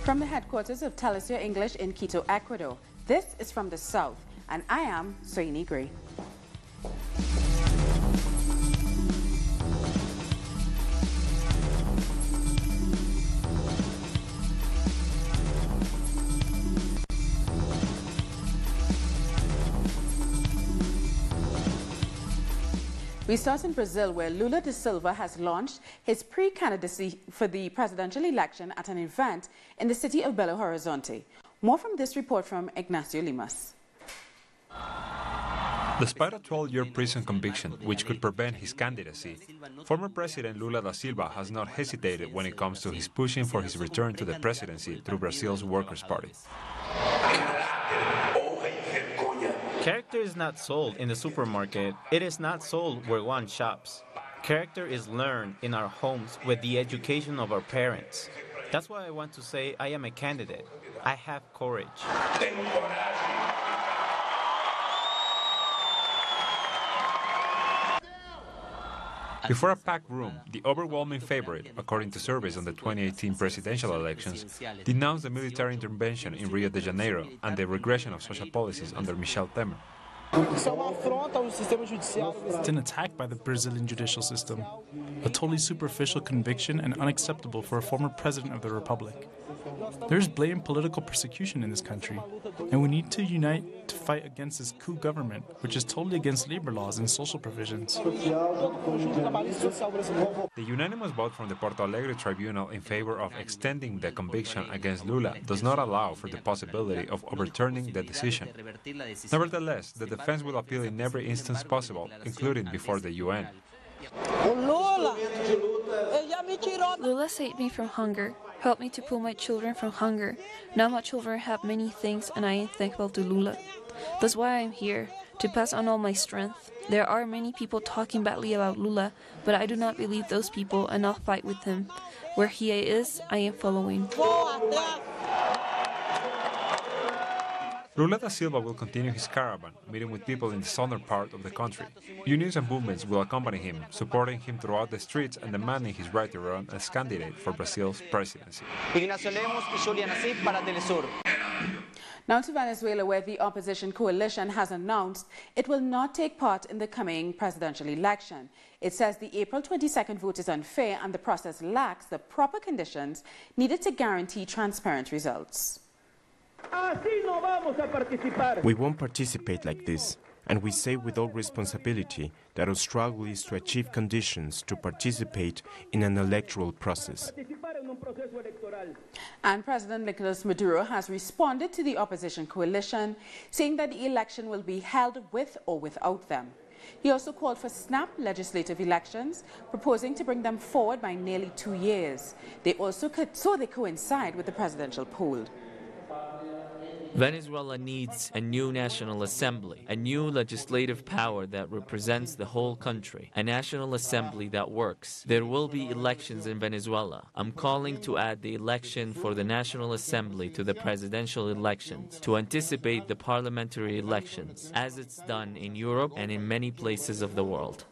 From the headquarters of Telesur English in Quito, Ecuador, this is From the South, and I am Soini Gray. We start in Brazil, where Lula da Silva has launched his pre-candidacy for the presidential election at an event in the city of Belo Horizonte. More from this report from Ignacio Limas. Despite a 12-year prison conviction, which could prevent his candidacy, former President Lula da Silva has not hesitated when it comes to his pushing for his return to the presidency through Brazil's Workers' Party. Character is not sold in the supermarket. It is not sold where one shops. Character is learned in our homes with the education of our parents. That's why I want to say I am a candidate. I have courage. Before a packed room, the overwhelming favorite, according to surveys on the 2018 presidential elections, denounced the military intervention in Rio de Janeiro and the regression of social policies under Michel Temer. It's an attack by the Brazilian judicial system, a totally superficial conviction and unacceptable for a former president of the republic. There is blatant political persecution in this country, and we need to unite to fight against this coup government, which is totally against labor laws and social provisions. The unanimous vote from the Porto Alegre Tribunal in favor of extending the conviction against Lula does not allow for the possibility of overturning the decision. Nevertheless, the defense will appeal in every instance possible, including before the UN. Lula saved me from hunger, helped me to pull my children from hunger. Now my children have many things, and I am thankful to Lula. That's why I am here, to pass on all my strength. There are many people talking badly about Lula, but I do not believe those people, and I'll fight with him. Where he is, I am following. Lula da Silva will continue his caravan, meeting with people in the southern part of the country. Unions and movements will accompany him, supporting him throughout the streets and demanding his right to run as candidate for Brazil's presidency. Now to Venezuela, where the opposition coalition has announced it will not take part in the coming presidential election. It says the April 22nd vote is unfair and the process lacks the proper conditions needed to guarantee transparent results. We won't participate like this, and we say with all responsibility that our struggle is to achieve conditions to participate in an electoral process. And President Nicolas Maduro has responded to the opposition coalition, saying that the election will be held with or without them. He also called for snap legislative elections, proposing to bring them forward by nearly 2 years. They coincide with the presidential poll. Venezuela needs a new national assembly, a new legislative power that represents the whole country, a national assembly that works. There will be elections in Venezuela. I'm calling to add the election for the National Assembly to the presidential elections to anticipate the parliamentary elections, as it's done in Europe and in many places of the world.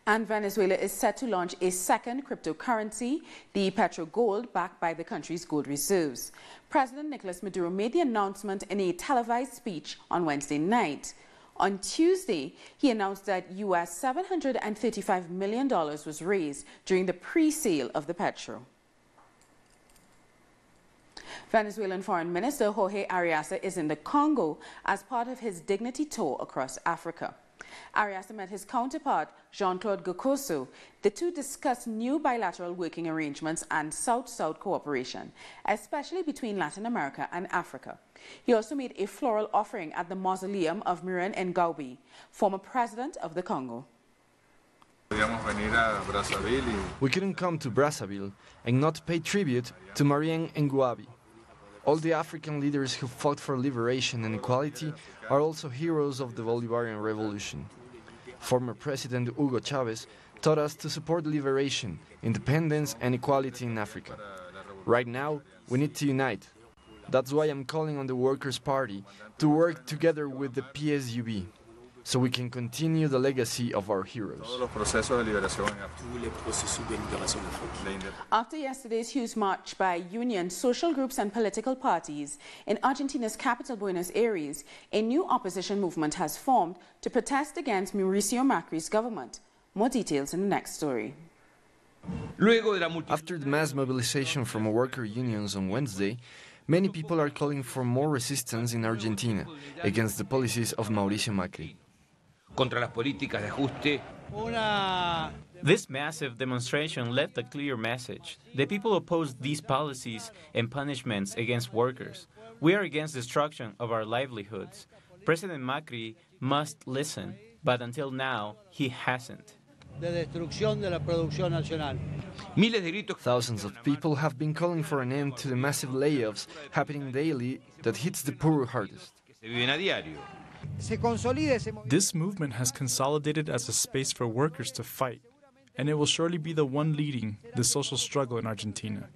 And Venezuela is set to launch a second cryptocurrency, the Petro gold, backed by the country's gold reserves. President Nicolas Maduro made the announcement in a televised speech on Wednesday night. On Tuesday, he announced that US $735 million was raised during the pre-sale of the Petro. Venezuelan Foreign Minister Jorge Arreaza is in the Congo as part of his dignity tour across Africa. Arreaza met his counterpart, Jean-Claude Gokoso. The two discussed new bilateral working arrangements and South-South cooperation, especially between Latin America and Africa. He also made a floral offering at the mausoleum of Marian Ngouabi, former president of the Congo. We couldn't come to Brazzaville and not pay tribute to Marian Ngouabi. All the African leaders who fought for liberation and equality are also heroes of the Bolivarian Revolution. Former President Hugo Chavez taught us to support liberation, independence and equality in Africa. Right now, we need to unite. That's why I'm calling on the Workers' Party to work together with the PSUV, so we can continue the legacy of our heroes. After yesterday's huge march by unions, social groups and political parties in Argentina's capital, Buenos Aires, a new opposition movement has formed to protest against Mauricio Macri's government. More details in the next story. After the mass mobilization from worker unions on Wednesday, many people are calling for more resistance in Argentina against the policies of Mauricio Macri. This massive demonstration left a clear message. The people opposed these policies and punishments against workers. We are against destruction of our livelihoods. President Macri must listen, but until now, he hasn't. Thousands of people have been calling for an end to the massive layoffs happening daily that hits the poor hardest. This movement has consolidated as a space for workers to fight, and it will surely be the one leading the social struggle in Argentina.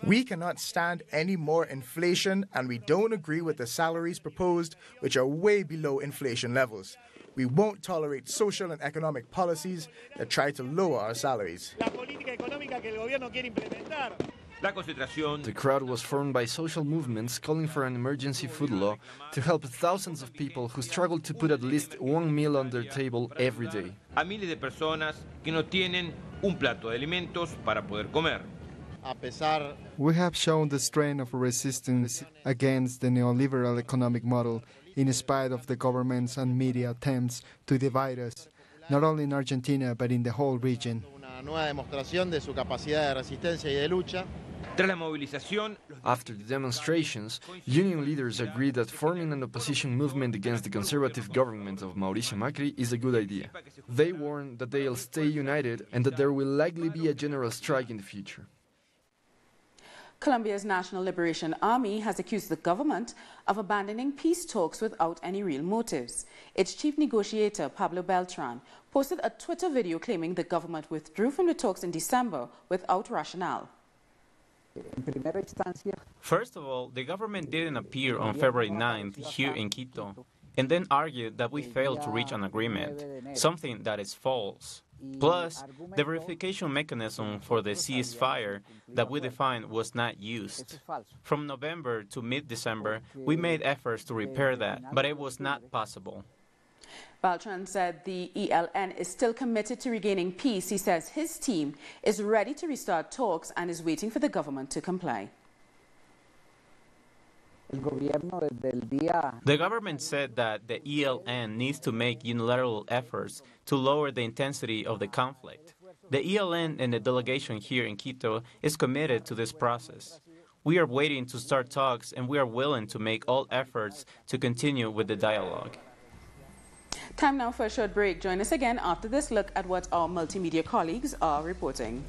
We cannot stand any more inflation, and we don't agree with the salaries proposed, which are way below inflation levels. We won't tolerate social and economic policies that try to lower our salaries. The crowd was formed by social movements calling for an emergency food law to help thousands of people who struggle to put at least one meal on their table every day. A miles de personas que no tienen un plato de alimentos para poder comer. We have shown the strength of resistance against the neoliberal economic model in spite of the government's and media attempts to divide us, not only in Argentina but in the whole region. After the demonstrations, union leaders agreed that forming an opposition movement against the conservative government of Mauricio Macri is a good idea. They warn that they'll stay united and that there will likely be a general strike in the future. Colombia's National Liberation Army has accused the government of abandoning peace talks without any real motives. Its chief negotiator, Pablo Beltran, posted a Twitter video claiming the government withdrew from the talks in December without rationale. First of all, the government didn't appear on February 9th here in Quito, and then argued that we failed to reach an agreement, something that is false. Plus, the verification mechanism for the ceasefire that we defined was not used. From November to mid-December, we made efforts to repair that, but it was not possible. Beltran said the ELN is still committed to regaining peace. He says his team is ready to restart talks and is waiting for the government to comply. The government said that the ELN needs to make unilateral efforts to lower the intensity of the conflict. The ELN and the delegation here in Quito is committed to this process. We are waiting to start talks, and we are willing to make all efforts to continue with the dialogue. Time now for a short break. Join us again after this look at what our multimedia colleagues are reporting.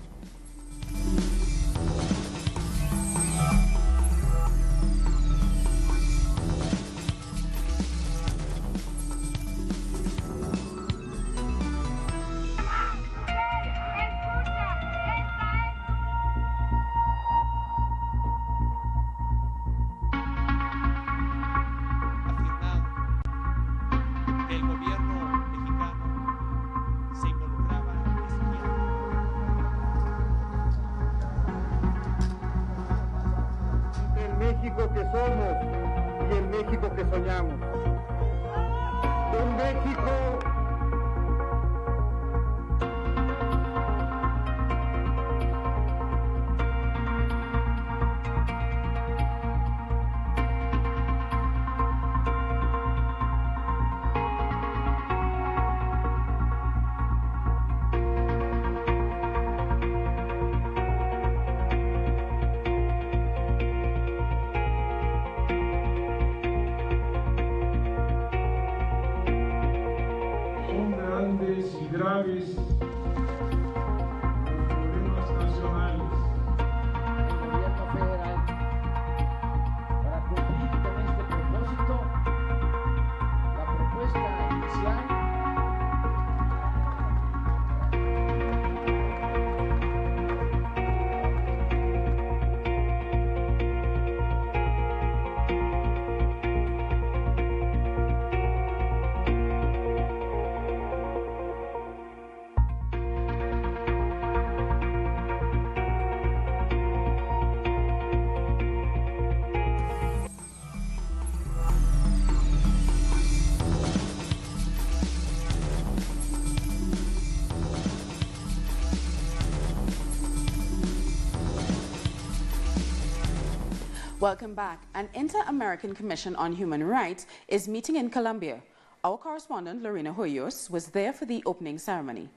Welcome back. An Inter-American Commission on Human Rights is meeting in Colombia. Our correspondent, Lorena Hoyos, was there for the opening ceremony.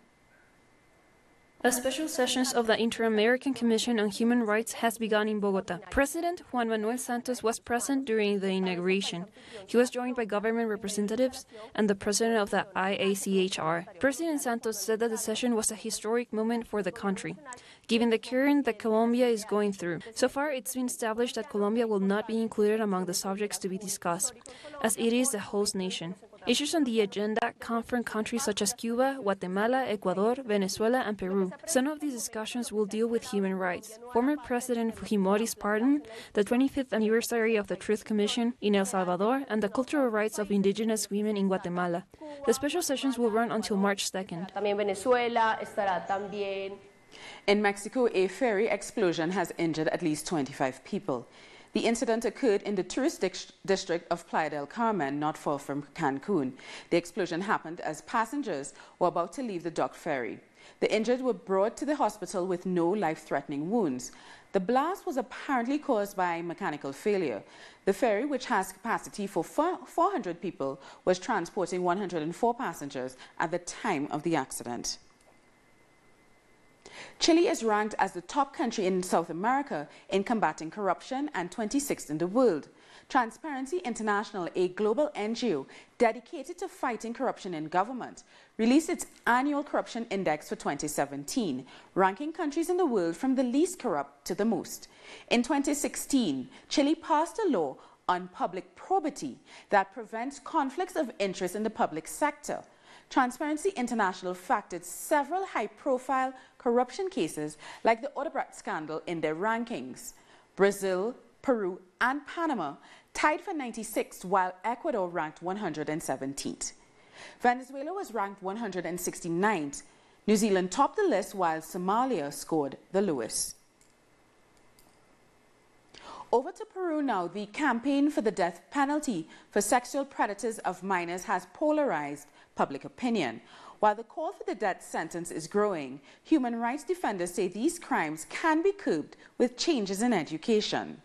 A special session of the Inter-American Commission on Human Rights has begun in Bogota. President Juan Manuel Santos was present during the inauguration. He was joined by government representatives and the president of the IACHR. President Santos said that the session was a historic moment for the country, given the current that Colombia is going through. So far, it's been established that Colombia will not be included among the subjects to be discussed, as it is the host nation. Issues on the agenda come from countries such as Cuba, Guatemala, Ecuador, Venezuela, and Peru. Some of these discussions will deal with human rights, former President Fujimori's pardon, the 25th anniversary of the Truth Commission in El Salvador, and the cultural rights of indigenous women in Guatemala. The special sessions will run until March 2nd. In Mexico, a ferry explosion has injured at least 25 people. The incident occurred in the tourist district of Playa del Carmen, not far from Cancun. The explosion happened as passengers were about to leave the docked ferry. The injured were brought to the hospital with no life-threatening wounds. The blast was apparently caused by mechanical failure. The ferry, which has capacity for 400 people, was transporting 104 passengers at the time of the accident. Chile is ranked as the top country in South America in combating corruption and 26th in the world. Transparency International, a global NGO dedicated to fighting corruption in government, released its annual corruption index for 2017, ranking countries in the world from the least corrupt to the most. In 2016, Chile passed a law on public probity that prevents conflicts of interest in the public sector. Transparency International factored several high-profile corruption cases like the Odebrecht scandal in their rankings. Brazil, Peru, and Panama tied for 96th, while Ecuador ranked 117th. Venezuela was ranked 169th. New Zealand topped the list, while Somalia scored the lowest. Over to Peru now. The campaign for the death penalty for sexual predators of minors has polarized public opinion. While the call for the death sentence is growing, human rights defenders say these crimes can be curbed with changes in education.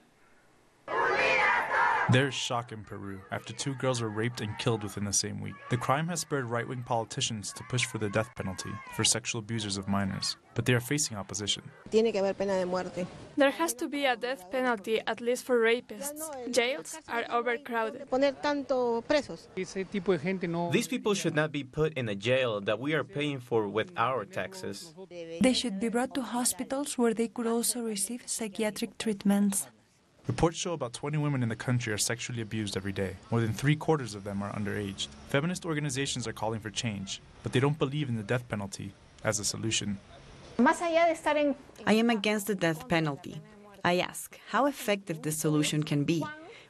There's shock in Peru after 2 girls were raped and killed within the same week. The crime has spurred right-wing politicians to push for the death penalty for sexual abusers of minors, but they are facing opposition. There has to be a death penalty, at least for rapists. Jails are overcrowded. These people should not be put in a jail that we are paying for with our taxes. They should be brought to hospitals where they could also receive psychiatric treatments. Reports show about 20 women in the country are sexually abused every day. More than 3/4 of them are underage. Feminist organizations are calling for change, but they don't believe in the death penalty as a solution. I am against the death penalty. I ask how effective this solution can be.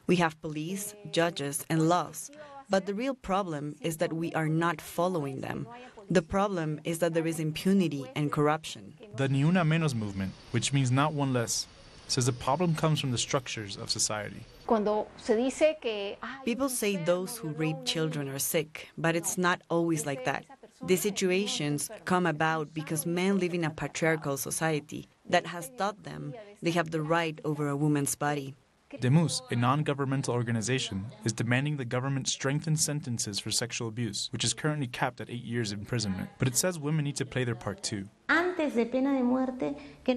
We have police, judges, and laws, but the real problem is that we are not following them. The problem is that there is impunity and corruption. The Ni Una Menos movement, which means not one less, says the problem comes from the structures of society. People say those who rape children are sick, but it's not always like that. These situations come about because men live in a patriarchal society that has taught them they have the right over a woman's body. Demus, a non-governmental organization, is demanding the government strengthen sentences for sexual abuse, which is currently capped at 8 years imprisonment. But it says women need to play their part too.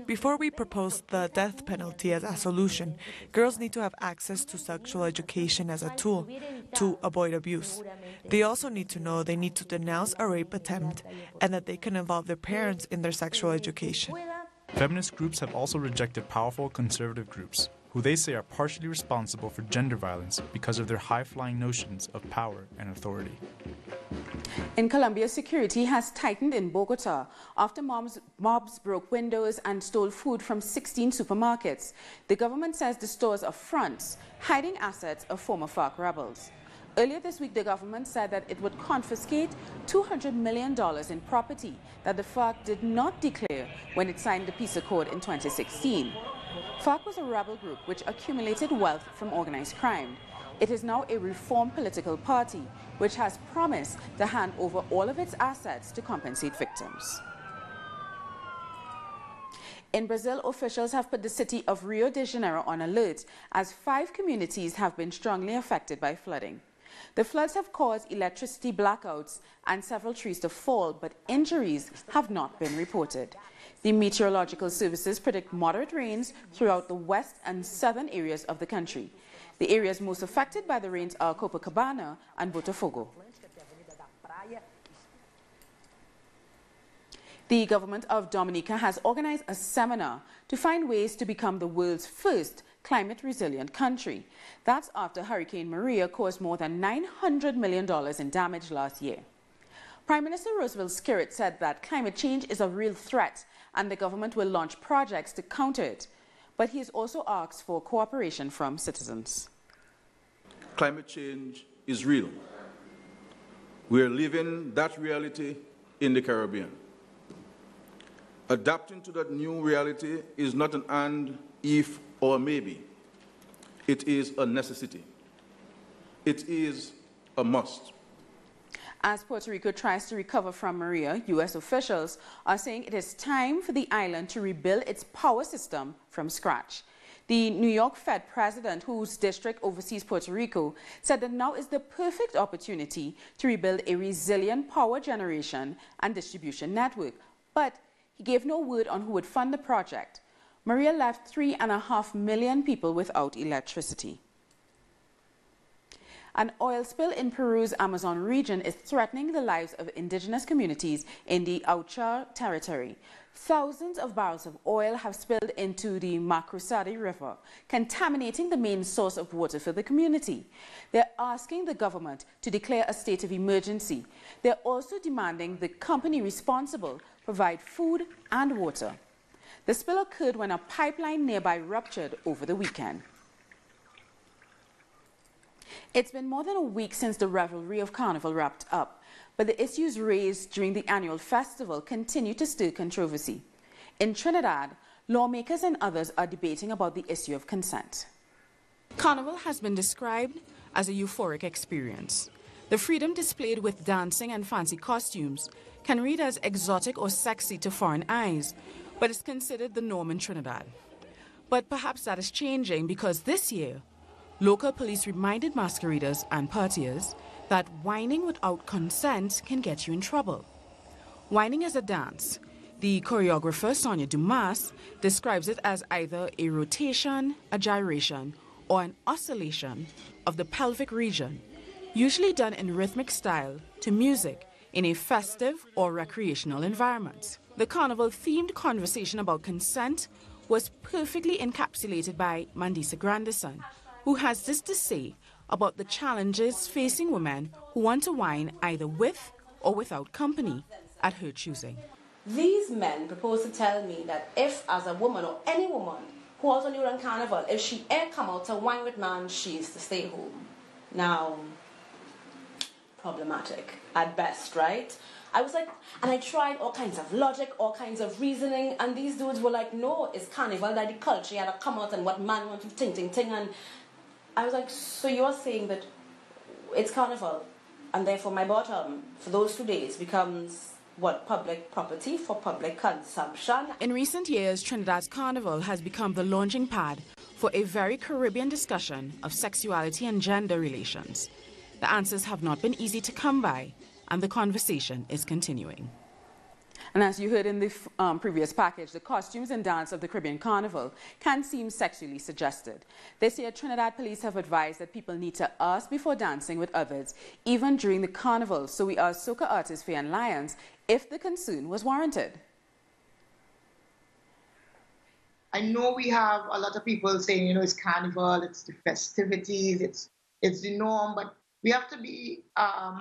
Before we propose the death penalty as a solution, girls need to have access to sexual education as a tool to avoid abuse. They also need to know they need to denounce a rape attempt and that they can involve their parents in their sexual education. Feminist groups have also rejected powerful conservative groups, who they say are partially responsible for gender violence because of their high-flying notions of power and authority. In Colombia, security has tightened in Bogota after mobs broke windows and stole food from 16 supermarkets. The government says the stores are fronts, hiding assets of former FARC rebels. Earlier this week, the government said that it would confiscate $200 million in property that the FARC did not declare when it signed the peace accord in 2016. FARC was a rebel group which accumulated wealth from organized crime. It is now a reformed political party which has promised to hand over all of its assets to compensate victims. In Brazil, officials have put the city of Rio de Janeiro on alert as 5 communities have been strongly affected by flooding. The floods have caused electricity blackouts and several trees to fall, but injuries have not been reported. The meteorological services predict moderate rains throughout the west and southern areas of the country. The areas most affected by the rains are Copacabana and Botafogo. The government of Dominica has organized a seminar to find ways to become the world's first climate-resilient country. That's after Hurricane Maria caused more than $900 million in damage last year. Prime Minister Roosevelt Skerrit said that climate change is a real threat and the government will launch projects to counter it. But he has also asked for cooperation from citizens. Climate change is real. We're living that reality in the Caribbean. Adapting to that new reality is not an and, if, or maybe. It is a necessity. It is a must. As Puerto Rico tries to recover from Maria, U.S. officials are saying it is time for the island to rebuild its power system from scratch. The New York Fed president, whose district oversees Puerto Rico, said that now is the perfect opportunity to rebuild a resilient power generation and distribution network. But he gave no word on who would fund the project. Maria left 3.5 million people without electricity. An oil spill in Peru's Amazon region is threatening the lives of indigenous communities in the Aucha territory. Thousands of barrels of oil have spilled into the Macrusade River, contaminating the main source of water for the community. They're asking the government to declare a state of emergency. They're also demanding the company responsible provide food and water. The spill occurred when a pipeline nearby ruptured over the weekend. It's been more than a week since the revelry of Carnival wrapped up, but the issues raised during the annual festival continue to stir controversy. In Trinidad, lawmakers and others are debating about the issue of consent. Carnival has been described as a euphoric experience. The freedom displayed with dancing and fancy costumes can read as exotic or sexy to foreign eyes, but is considered the norm in Trinidad. But perhaps that is changing because this year, local police reminded masqueraders and partiers that whining without consent can get you in trouble. Whining is a dance. The choreographer, Sonia Dumas, describes it as either a rotation, a gyration, or an oscillation of the pelvic region, usually done in rhythmic style to music in a festive or recreational environment. The carnival-themed conversation about consent was perfectly encapsulated by Mandisa Grandison, who has this to say about the challenges facing women who want to whine either with or without company at her choosing. These men propose to tell me that if, as a woman or any woman who also knew on Carnival, if she ever come out to whine with man, she is to stay home. Now, problematic at best, right? I was like, and I tried all kinds of logic, all kinds of reasoning, and these dudes were like, no, it's Carnival, that the culture had to come out and what man wants to ting, and I was like, so you're saying that it's Carnival, and therefore my bottom for those 2 days becomes, what, public property for public consumption? In recent years, Trinidad's Carnival has become the launching pad for a very Caribbean discussion of sexuality and gender relations. The answers have not been easy to come by, and the conversation is continuing. And as you heard in the previous package, the costumes and dance of the Caribbean Carnival can seem sexually suggested. This year, Trinidad police have advised that people need to ask before dancing with others, even during the carnival. So we asked soca artist Faye Lyons if the concern was warranted. I know we have a lot of people saying, it's Carnival, it's the festivities, it's the norm, but we have to be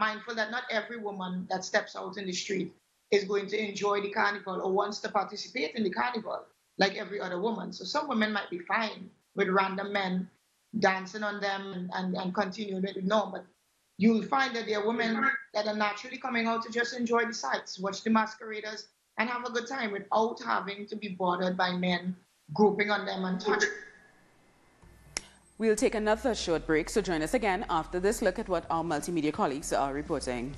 mindful that not every woman that steps out in the street is going to enjoy the carnival or wants to participate in the carnival like every other woman. So some women might be fine with random men dancing on them and continuing with the norm, but you'll find that there are women that are naturally coming out to just enjoy the sights, watch the masqueraders, and have a good time without having to be bothered by men grouping on them and touching. We'll take another short break, so join us again after this look at what our multimedia colleagues are reporting.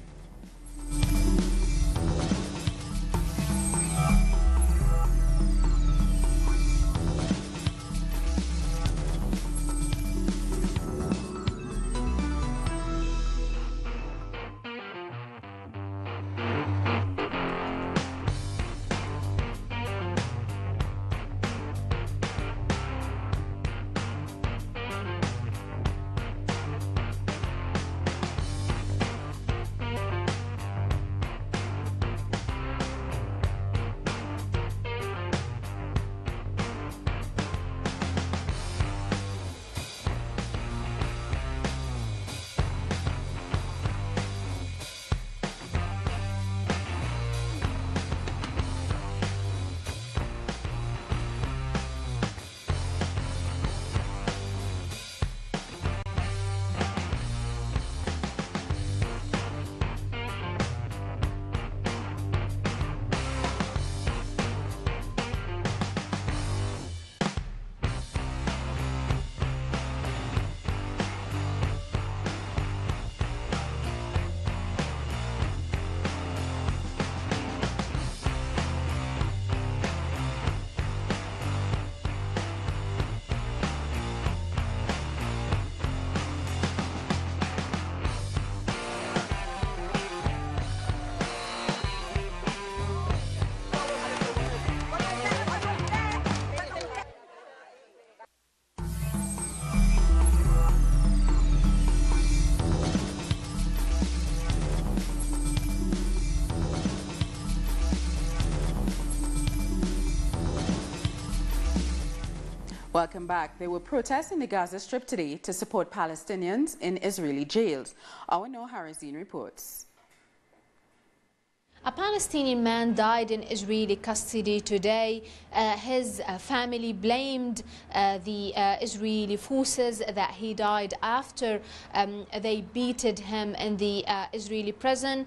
Welcome back. There were protests in the Gaza Strip today to support Palestinians in Israeli jails. Our Noor Harazin reports. A Palestinian man died in Israeli custody today. His family blamed the Israeli forces that he died after they beated him in the Israeli prison.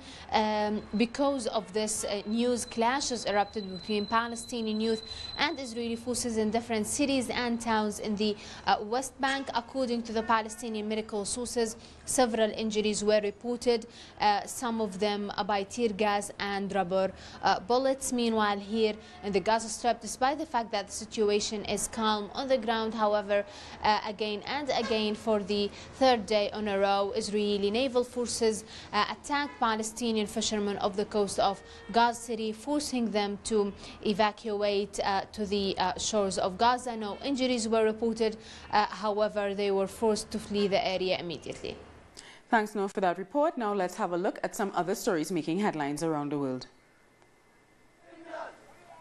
Because of this, news clashes erupted between Palestinian youth and Israeli forces in different cities and towns in the West Bank. According to the Palestinian medical sources, several injuries were reported, some of them by tear gas and rubber bullets. Meanwhile, here in the Gaza Strip, despite the fact that the situation is calm on the ground, however, again and again for the third day in a row, Israeli naval forces attacked Palestinian fishermen off the coast of Gaza City, forcing them to evacuate to the shores of Gaza. No injuries were reported, however, they were forced to flee the area immediately. Thanks, Noor, for that report. Now let's have a look at some other stories making headlines around the world.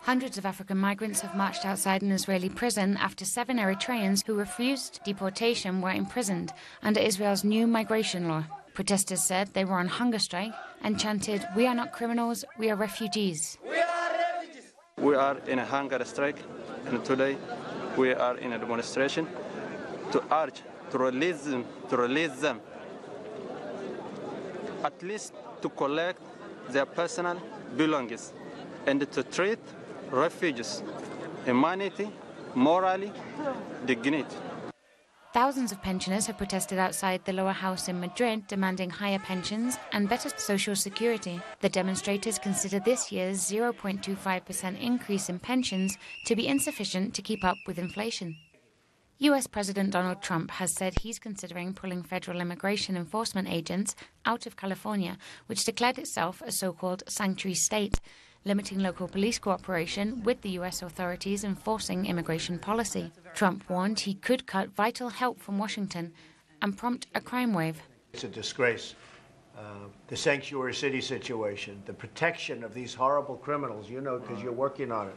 Hundreds of African migrants have marched outside an Israeli prison after 7 Eritreans who refused deportation were imprisoned under Israel's new migration law. Protesters said they were on hunger strike and chanted, "We are not criminals, we are refugees." We are in a hunger strike, and today we are in a demonstration to urge to release them, at least to collect their personal belongings and to treat refugees humanity, morally, dignity. Thousands of pensioners have protested outside the lower house in Madrid, demanding higher pensions and better social security. The demonstrators consider this year's 0.25% increase in pensions to be insufficient to keep up with inflation. US President Donald Trump has said he's considering pulling federal immigration enforcement agents out of California, which declared itself a so-called sanctuary state, limiting local police cooperation with the US authorities enforcing immigration policy. Trump warned he could cut vital help from Washington and prompt a crime wave. It's a disgrace. The sanctuary city situation, the protection of these horrible criminals, you know, because you're working on it.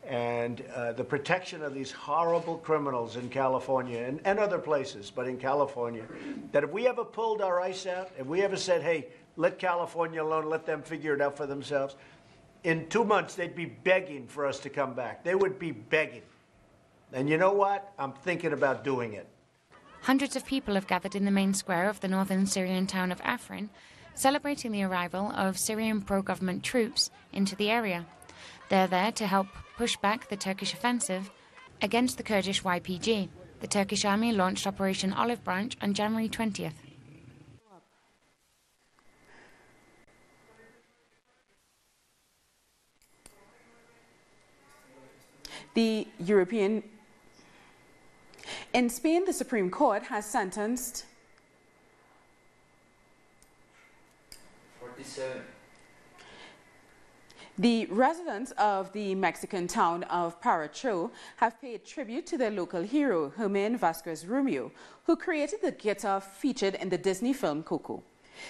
And the protection of these horrible criminals in California and other places, but in California, that if we ever pulled our ice out, if we ever said, hey, let California alone, let them figure it out for themselves, in 2 months they'd be begging for us to come back. They would be begging. And you know what? I'm thinking about doing it. Hundreds of people have gathered in the main square of the northern Syrian town of Afrin, celebrating the arrival of Syrian pro-government troops into the area. They're there to help push back the Turkish offensive against the Kurdish YPG. The Turkish army launched Operation Olive Branch on January 20th. In Spain, the Supreme Court has sentenced 47. The residents of the Mexican town of Petro have paid tribute to their local hero, Germán Vázquez Rubio, who created the guitar featured in the Disney film Coco.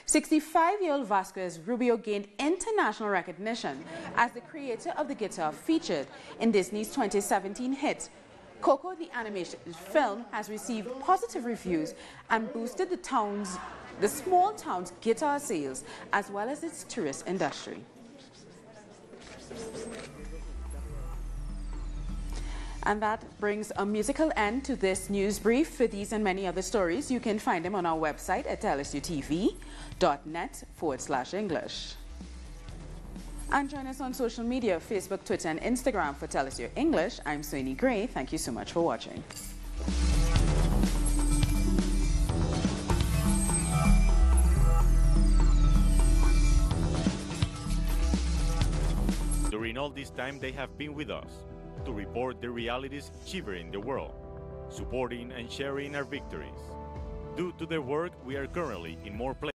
65-year-old Vázquez Rubio gained international recognition as the creator of the guitar featured in Disney's 2017 hit. Coco, the animated film, has received positive reviews and boosted the small town's guitar sales as well as its tourist industry. And that brings a musical end to this news brief. For these and many other stories, you can find them on our website at lsutv.net/English. And join us on social media, Facebook, Twitter, and Instagram for Tell Us Your English. I'm Soini Gray. Thank you so much for watching. During all this time, they have been with us to report the realities shivering the world, supporting and sharing our victories. Due to their work, we are currently in more places.